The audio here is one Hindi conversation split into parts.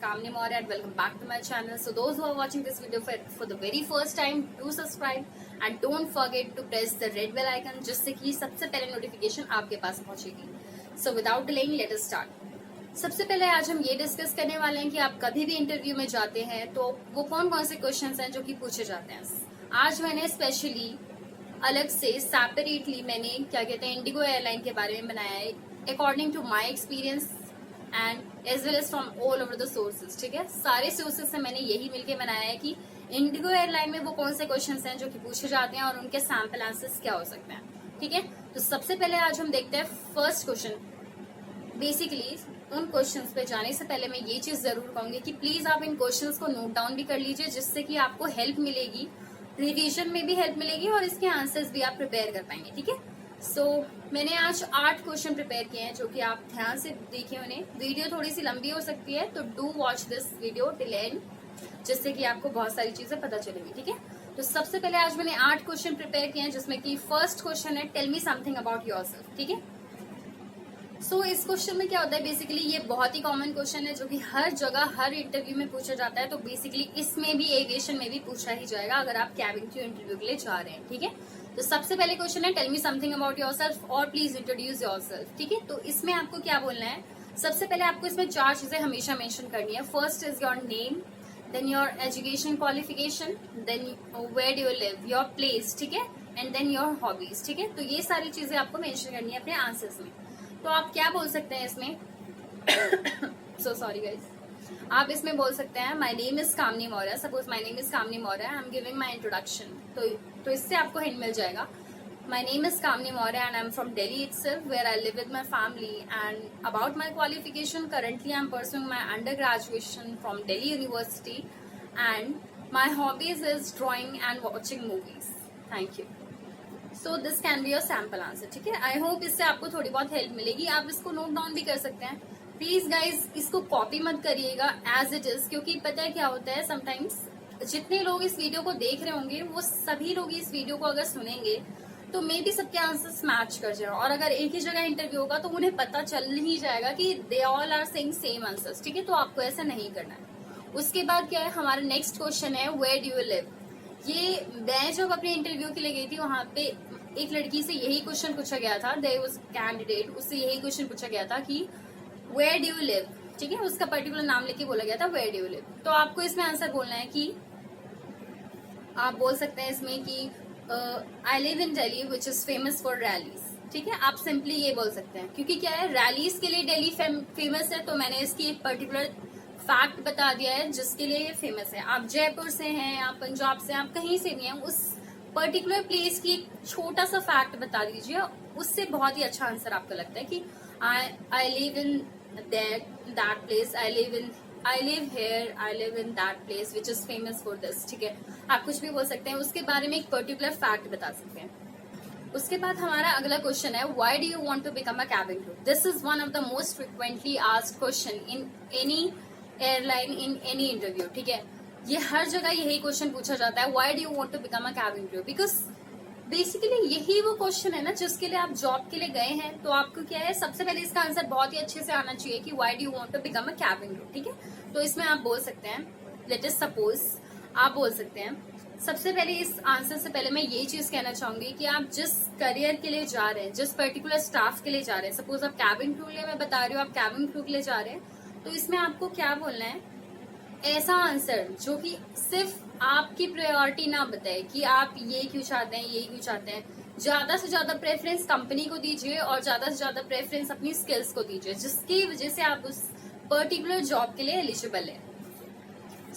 Kamini Maurya and welcome back to my channel. So those who are watching this video for the very first time, do subscribe and don't forget to press the red bell icon जिससे कि सबसे पहले नोटिफिकेशन आपके पास पहुंचेगी. So without delaying, let us start. सबसे पहले आज हम ये डिस्कस करने वाले हैं कि आप कभी भी इंटरव्यू में जाते हैं तो वो कौन कौन से क्वेश्चंस हैं जो कि पूछे जाते हैं. आज मैंने स्पेशली अलग से सेपरेटली मैंने क्या कहते हैं इंडिगो एयरलाइन के बारे में बनाया है according to my experience and as well as from all over the sources. ठीक है, सारे सोर्सेज से मैंने यही मिलके बनाया है कि इंडिगो एयरलाइन में वो कौन से क्वेश्चंस हैं जो कि पूछे जाते हैं और उनके सैंपल आंसर्स क्या हो सकते हैं. ठीक है, तो सबसे पहले आज हम देखते हैं फर्स्ट क्वेश्चन. बेसिकली उन क्वेश्चंस पे जाने से पहले मैं ये चीज जरूर कहूंगी कि प्लीज आप इन क्वेश्चंस को नोट डाउन भी कर लीजिए जिससे कि आपको हेल्प मिलेगी, रिवीजन में भी हेल्प मिलेगी और इसके आंसर्स भी आप प्रिपेयर कर पाएंगे. ठीक है, सो मैंने आज 8 क्वेश्चन प्रिपेयर किए हैं जो कि आप ध्यान से देखिए उन्हें. वीडियो थोड़ी सी लंबी हो सकती है तो do watch this video till and जिससे कि आपको बहुत सारी चीजें पता चलेगी. ठीक है, तो सबसे पहले आज मैंने 8 क्वेश्चन प्रिपेयर किए हैं जिसमें कि फर्स्ट क्वेश्चन है tell me something about yourself. ठीक है, सो इस क्वेश्चन में क्या होता है, बेसिकली ये बहुत ही कॉमन क्वेश्चन है जो कि हर जगह हर इंटरव्यू में पूछा जाता है. तो बेसिकली इसमें भी एविएशन में भी पूछा ही जाएगा अगर आप कैबिन क्रू इंटरव्यू के लिए जा रहे हैं. ठीक है, तो सबसे पहले क्वेश्चन है tell me something about yourself और प्लीज इंट्रोड्यूस योरसेल्फ. ठीक है, तो इसमें आपको क्या बोलना है, सबसे पहले आपको इसमें 4 चीजें हमेशा मेंशन करनी है. First is your name, then your education qualification, then where do you live, your place. ठीक है, एंड देन योर हॉबीज. ठीक है, तो ये सारी चीजें आपको मेंशन करनी है अपने आंसर्स में. तो आप क्या बोल सकते हैं इसमें सो सॉरी गाइज, आप इसमें बोल सकते हैं my name is Kamni Maurya. Suppose my name is Kamni Maurya, I am giving my introduction. तो इससे आपको हिंट मिल जाएगा. My name is Kamni Maurya and I am from Delhi itself where I live with my family. And about my qualification, currently I am pursuing my under graduation from Delhi university and my hobbies is drawing and watching movies. Thank you. So this can be your sample answer. ठीक है, आई होप इससे आपको थोड़ी बहुत हेल्प मिलेगी. आप इसको नोट डाउन भी कर सकते हैं. प्लीज गाइज इसको कॉपी मत करिएगा एज इट इज, क्योंकि पता है क्या होता है, समटाइम्स जितने लोग इस वीडियो को देख रहे होंगे वो सभी लोग इस वीडियो को अगर सुनेंगे तो मे बी सबके आंसर्स मैच कर जाए और अगर एक ही जगह इंटरव्यू होगा तो उन्हें पता चल ही जाएगा कि they all are saying same answers. ठीक है, तो आपको ऐसा नहीं करना है. उसके बाद क्या है, हमारा नेक्स्ट क्वेश्चन है वेयर डू यू लिव. ये मैं जब अपने इंटरव्यू के लिए गई थी वहां पे एक लड़की से यही क्वेश्चन पूछा गया था. देयर वाज कैंडिडेट, उससे यही क्वेश्चन पूछा गया था कि वेयर डू यू लिव. ठीक है, उसका पर्टिकुलर नाम लेके बोला गया था वेयर डू यू लिव. तो आपको इसमें आंसर बोलना है कि आप बोल सकते हैं इसमें कि I live in Delhi which is famous for rallies. ठीक है, आप सिंपली ये बोल सकते हैं क्योंकि क्या है, रैलीज के लिए दिल्ली फेमस है तो मैंने इसकी एक पर्टिकुलर फैक्ट बता दिया है जिसके लिए ये फेमस है. आप जयपुर से हैं, आप पंजाब से, आप कहीं से भी हैं, उस पर्टिकुलर प्लेस की एक छोटा सा फैक्ट बता दीजिए. उससे बहुत ही अच्छा आंसर आपको लगता है कि I live in that place, I live here, I live in that place which is famous for this. ठीक है, आप कुछ भी बोल सकते हैं, उसके बारे में एक पर्टिकुलर फैक्ट बता सकते हैं. उसके बाद हमारा अगला क्वेश्चन है why do you want to become a cabin crew. This is one of the most frequently asked question in any airline in any interview. ठीक है, ये हर जगह यही क्वेश्चन पूछा जाता है why do you want to become a cabin crew. Because basically यही वो क्वेश्चन है ना जिसके लिए आप जॉब के लिए गए हैं. तो आपको क्या है, सबसे पहले इसका आंसर बहुत ही अच्छे से आना चाहिए कि why do you want to become a cabin crew. ठीक है, तो इसमें आप बोल सकते हैं, लेट अस सपोज आप बोल सकते हैं, सबसे पहले इस आंसर से पहले मैं ये चीज कहना चाहूंगी कि आप जिस करियर के लिए जा रहे हैं, जिस पर्टिकुलर स्टाफ के लिए जा रहे हैं, सपोज आप कैबिन क्रू के लिए, मैं बता रही हूँ आप कैबिन क्रू के लिए जा रहे हैं, तो इसमें आपको क्या बोलना है, ऐसा आंसर जो कि सिर्फ आपकी प्रायोरिटी ना बताए कि आप ये क्यों चाहते हैं, ये क्यों चाहते हैं. ज्यादा से ज्यादा प्रेफरेंस कंपनी को दीजिए और ज्यादा से ज्यादा प्रेफरेंस अपनी स्किल्स को दीजिए जिसकी वजह से आप उस पर्टिकुलर जॉब के लिए एलिजिबल है.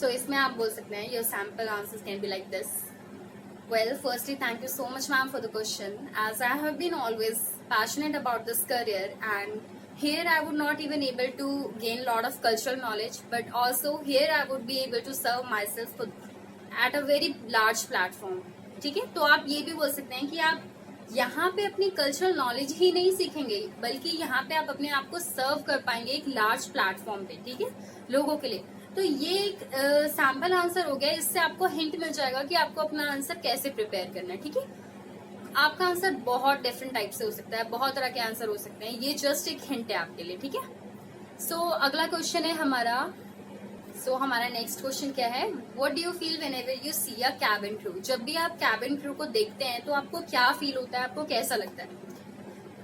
सो इसमें आप बोल सकते हैं your sample answers can be like this. Well, firstly, thank you so much, ma'am, for the question. As I have been always passionate about this career, and here I would not even able to gain a lot of cultural knowledge, but also here I would be able to serve myself at a very large platform. ठीक है, तो आप ये भी बोल सकते हैं कि आप यहाँ पे अपनी कल्चरल नॉलेज ही नहीं सीखेंगे बल्कि यहाँ पे आप अपने आप को सर्व कर पाएंगे एक लार्ज प्लेटफॉर्म पे. ठीक है, लोगों के लिए. तो ये एक सैम्पल आंसर हो गया. इससे आपको हिंट मिल जाएगा कि आपको अपना आंसर कैसे प्रिपेयर करना है. ठीक है, आपका आंसर बहुत डिफरेंट टाइप से हो सकता है, बहुत तरह के आंसर हो सकते हैं. ये जस्ट एक हिंट है आपके लिए. ठीक है, सो अगला क्वेश्चन है हमारा सो हमारा नेक्स्ट क्वेश्चन क्या है, what do you feel whenever you see a cabin crew? जब भी आप कैबिन क्रू को देखते हैं तो आपको क्या फील होता है, आपको कैसा लगता है?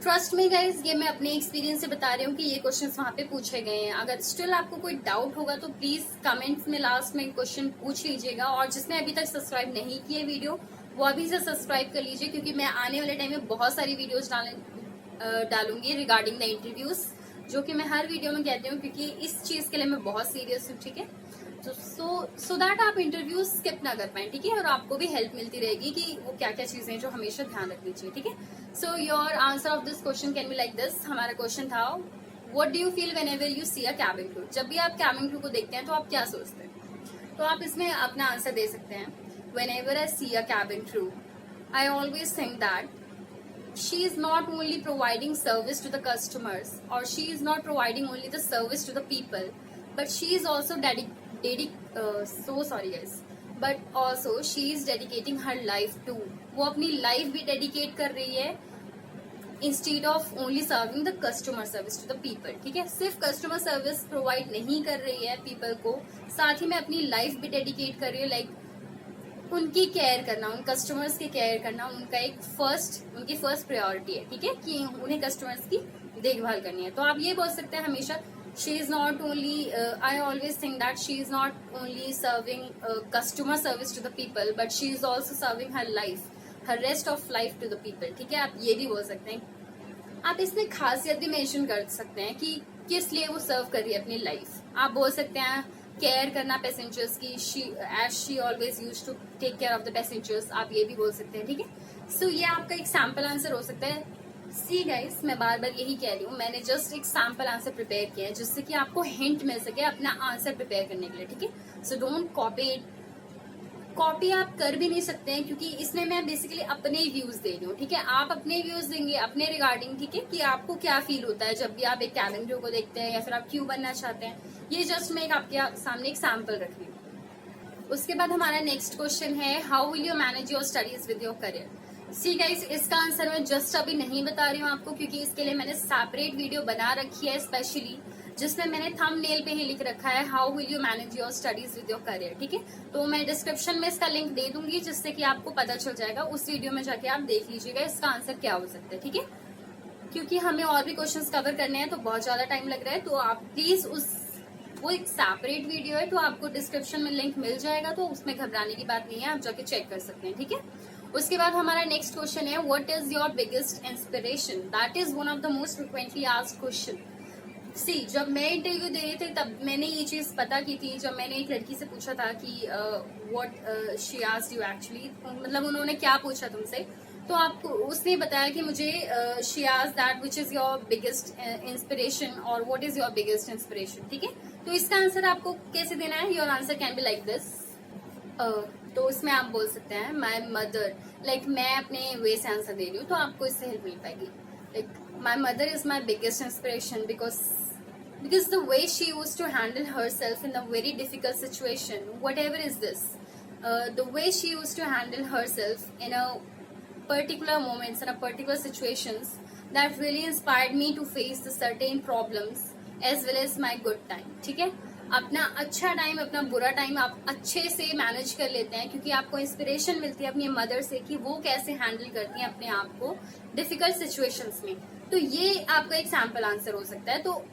ट्रस्ट में गाइज, ये मैं अपने एक्सपीरियंस से बता रही हूँ कि ये क्वेश्चंस वहाँ पे पूछे गए हैं। अगर स्टिल आपको कोई डाउट होगा तो प्लीज कमेंट्स में लास्ट में क्वेश्चन पूछ लीजिएगा, और जिसने अभी तक सब्सक्राइब नहीं किए वीडियो वो अभी से सब्सक्राइब कर लीजिए, क्योंकि मैं आने वाले टाइम में बहुत सारी वीडियोज डालूंगी रिगार्डिंग द इंटरव्यूज, जो कि मैं हर वीडियो में कहती हूँ, क्योंकि इस चीज के लिए मैं बहुत सीरियस हूँ। ठीक है, सो दैट आप इंटरव्यू स्किप ना कर पाए। ठीक है, और आपको भी हेल्प मिलती रहेगी कि वो क्या क्या चीजें हैं जो हमेशा ध्यान रखनी चाहिए। ठीक है, so your answer of this question can be like this. हमारा क्वेश्चन था, what do you feel whenever you see a cabin crew? जब भी आप कैबिन क्रू को देखते हैं तो आप क्या सोचते हैं? तो आप इसमें अपना आंसर दे सकते हैं, whenever I see a cabin crew I always think that she is not only providing service to the customers, or she is not providing only the service to the people, but she is also but also she is dedicating her life to, वो अपनी लाइफ भी डेडिकेट कर रही है instead of only serving the customer service to the people. ठीक है, सिर्फ कस्टमर सर्विस प्रोवाइड नहीं कर रही है पीपल को, साथ ही में अपनी लाइफ भी डेडिकेट कर रही है, लाइक उनकी केयर करना, उन कस्टमर्स की केयर करना उनका उनकी फर्स्ट प्रायोरिटी है। ठीक है, कि उन्हें कस्टमर्स की देखभाल करनी है। तो आप ये बोल सकते हैं हमेशा, she is not only, I always think that she is not only serving customer service to the people, but she is also serving her life, her rest of life to the people. ठीक है, आप ये भी बोल सकते हैं। आप इसमें खासियत भी मेंशन कर सकते हैं कि किस लिए वो सर्व कर रही है अपनी लाइफ। आप बोल सकते हैं केयर करना पैसेंजर्स की, as she always use to take care of the passengers, आप ये भी बोल सकते हैं। ठीक है, सो ये आपका एक सैम्पल आंसर हो सकता है। सी गाइस, मैं बार बार यही कह रही हूँ, मैंने जस्ट एक सैम्पल आंसर प्रिपेयर किया है जिससे कि आपको हिंट मिल सके अपना आंसर प्रिपेयर करने के लिए। ठीक है, so don't copy it. Copy आप कर भी नहीं सकते हैं, क्योंकि इसमें मैं बेसिकली अपने व्यूज दे रही हूँ। ठीक है, आप अपने व्यूज देंगे अपने रिगार्डिंग। ठीक है, कि आपको क्या फील होता है जब भी आप एक कैबिन क्रू को देखते हैं, या फिर आप क्यों बनना चाहते हैं। ये जस्ट मैं आपके सामने एक सैम्पल रख रही हूँ। उसके बाद हमारा नेक्स्ट क्वेश्चन है, how will you manage your studies with your career? See guys, इसका आंसर मैं जस्ट अभी नहीं बता रही हूँ आपको, क्योंकि इसके लिए मैंने सेपरेट वीडियो बना रखी है स्पेशली, जिसमें मैंने थंबनेल पे ही लिख रखा है, how will you manage your studies with your career. ठीक है, तो मैं डिस्क्रिप्शन में इसका लिंक दे दूंगी, जिससे कि आपको पता चल जाएगा। उस वीडियो में जाके आप देख लीजिएगा इसका आंसर क्या हो सकता है। ठीक है, क्योंकि हमें और भी क्वेश्चंस कवर करने हैं तो बहुत ज्यादा टाइम लग रहा है, तो आप प्लीज वो एक सेपरेट वीडियो है, तो आपको डिस्क्रिप्शन में लिंक मिल जाएगा, तो उसमें घबराने की बात नहीं है, आप जाके चेक कर सकते हैं। ठीक है, उसके बाद हमारा नेक्स्ट क्वेश्चन है, what is your biggest inspiration? That is one of the most frequently asked question. See, जब मैं इंटरव्यू दे रही थी तब मैंने ये चीज पता की थी, जब मैंने एक लड़की से पूछा था कि what she asked you actually, मतलब उन्होंने क्या पूछा तुमसे, तो आपको उसने बताया कि मुझे she asked that which is your biggest inspiration, और what is your biggest inspiration. ठीक है, तो इसका आंसर आपको कैसे देना है? Your answer can be like this. तो इसमें आप बोल सकते हैं माई मदर, लाइक मैं अपने वे से आंसर दे रही हूँ तो आपको इससे हेल्प मिल पाएगी। Like my mother is my biggest inspiration because the way she used to handle herself in a very difficult situation, whatever is this, the way she used to handle herself in a particular moments, in a particular situations, that really inspired me to face the certain problems as well as my good time. ठीक है, अपना अच्छा टाइम अपना बुरा टाइम आप अच्छे से मैनेज कर लेते हैं, क्योंकि आपको इंस्पिरेशन मिलती है अपनी मदर से कि वो कैसे हैंडल करती हैं अपने आप को डिफिकल्ट सिचुएशंस में। तो ये आपका एक सैम्पल आंसर हो सकता है। तो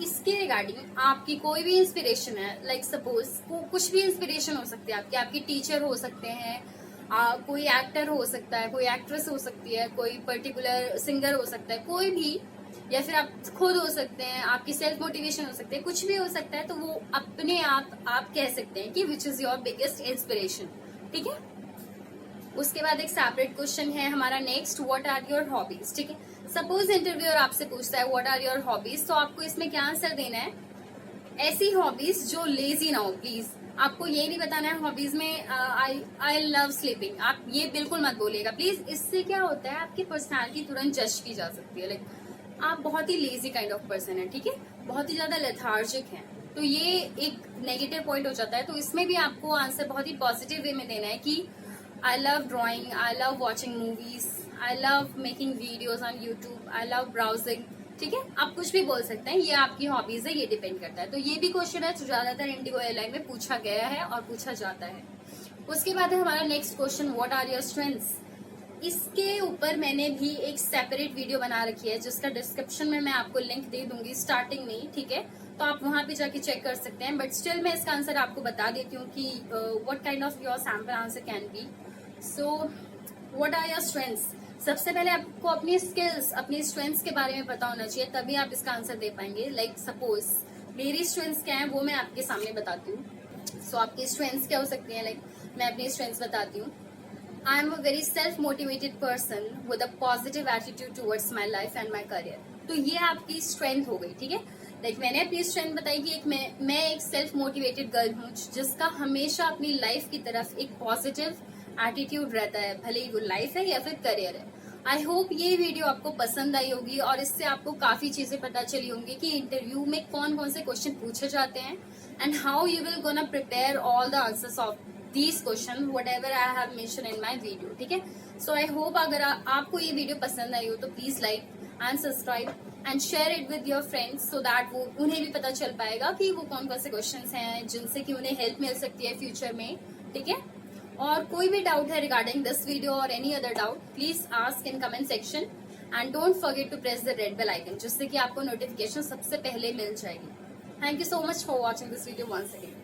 इसके रिगार्डिंग आपकी कोई भी इंस्पिरेशन है, लाइक सपोज कुछ भी इंस्पिरेशन हो सकती है आपकी टीचर हो सकते हैं, कोई एक्टर हो सकता है, कोई एक्ट्रेस हो सकती है, कोई पर्टिकुलर सिंगर हो सकता है, कोई भी, या फिर आप खुद हो सकते हैं, आपकी सेल्फ मोटिवेशन हो सकती है, कुछ भी हो सकता है। तो वो अपने आप कह सकते हैं कि which is your biggest inspiration. ठीक है, उसके बाद एक सेपरेट क्वेश्चन है हमारा next, what are your hobbies? ठीक है, सपोज इंटरव्यूअर आपसे पूछता है व्हाट आर योर हॉबीज, तो आपको इसमें क्या आंसर देना है? ऐसी हॉबीज जो लेजी ना हो। प्लीज आपको ये नहीं बताना है हॉबीज में आई लव स्लीपिंग, आप ये बिल्कुल मत बोलिएगा प्लीज। इससे क्या होता है, आपकी पर्सनैलिटी तुरंत जज की जा सकती है, लाइक आप बहुत ही लेजी काइंड ऑफ पर्सन है। ठीक है, बहुत ही ज्यादा लेथार्जिक है, तो ये एक नेगेटिव पॉइंट हो जाता है। तो इसमें भी आपको आंसर बहुत ही पॉजिटिव वे में देना है कि I love drawing, I love watching movies, I love making videos on YouTube, I love browsing ठीक है, आप कुछ भी बोल सकते हैं, ये आपकी हॉबीज है, ये डिपेंड करता है। तो ये भी क्वेश्चन है जो ज्यादातर इंडिगो एयरलाइन में पूछा गया है और पूछा जाता है। उसके बाद है हमारा next question, what are your strengths. इसके ऊपर मैंने भी एक सेपरेट वीडियो बना रखी है जिसका डिस्क्रिप्शन में मैं आपको लिंक दे दूंगी स्टार्टिंग में ही, ठीक है, तो आप वहां पे जाके चेक कर सकते हैं। बट स्टिल मैं इसका आंसर आपको बता देती हूँ कि what kind of your sample answer can be. So what are your strengths. सबसे पहले आपको अपनी स्किल्स, अपनी स्ट्रेंथ्स के बारे में पता होना चाहिए, तभी आप इसका आंसर दे पाएंगे। लाइक सपोज मेरी स्ट्रेंथ्स क्या है वो मैं आपके सामने बताती हूँ। सो आपकी स्ट्रेंथ्स क्या हो सकती है, लाइक मैं अपनी स्ट्रेंथ्स बताती हूँ। I am a very self motivated person with a positive attitude towards my life and my career. तो ये आपकी स्ट्रेंथ हो गई, ठीक है। लाइक मैंने अपनी स्ट्रेंथ बताई कि मैं एक सेल्फ मोटिवेटेड गर्ल हूँ जिसका हमेशा अपनी लाइफ की तरफ एक पॉजिटिव एटीट्यूड रहता है, भले ही वो लाइफ है या फिर करियर है। आई होप ये वीडियो आपको पसंद आई होगी और इससे आपको काफी चीजें पता चली होंगी कि इंटरव्यू में कौन कौन से क्वेश्चन पूछे जाते हैं and how you will gonna prepare all the answers of these question what ever I have mention in my video, ठीक है। सो आई होप अगर आपको ये वीडियो पसंद आई हो तो please like and subscribe and share it with your friends so that वो उन्हें भी पता चल पाएगा कि वो कौन कौन से क्वेश्चंस हैं जिनसे कि उन्हें हेल्प मिल सकती है फ्यूचर में, ठीक है। और कोई भी डाउट है रिगार्डिंग दिस वीडियो और any other doubt, please ask in comment section and don't forget to press the red bell icon जिससे कि आपको नोटिफिकेशन सबसे पहले मिल जाएगी। Thank you so much for watching this video once again.